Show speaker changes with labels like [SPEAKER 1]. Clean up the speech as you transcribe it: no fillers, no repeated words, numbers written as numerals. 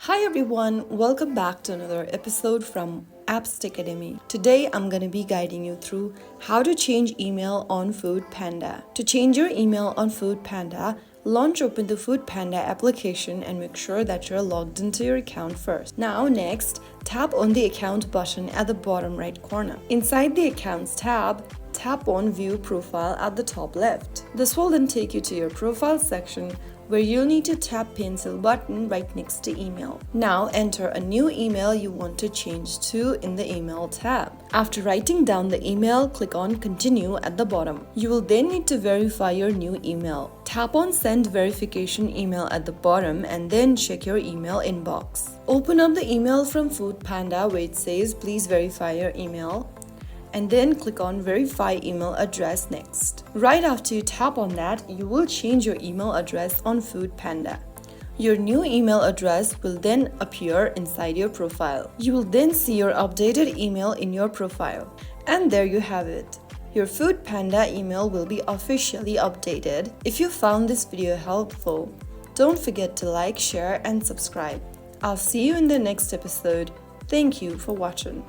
[SPEAKER 1] Hi everyone, welcome back to another episode from Apps Academy. Today I'm going to be guiding you through how to change email on FoodPanda. To change your email on FoodPanda, open the FoodPanda application and make sure that you're logged into your account first. Now next, tap on the account button at the bottom right corner. Inside the accounts tab, tap on view profile at the top left. This will then take you to your profile section where you'll need to tap pencil button right next to email. Now enter a new email you want to change to in the email tab. After writing down the email, click on continue at the bottom. You will then need to verify your new email. Tap on send verification email at the bottom and then check your email inbox. Open up the email from FoodPanda where it says please verify your email, and then click on verify email address next. Right after you tap on that, you will change your email address on FoodPanda. Your new email address will then appear inside your profile. You will then see your updated email in your profile. And there you have it. Your FoodPanda email will be officially updated. If you found this video helpful, don't forget to like, share, and subscribe. I'll see you in the next episode. Thank you for watching.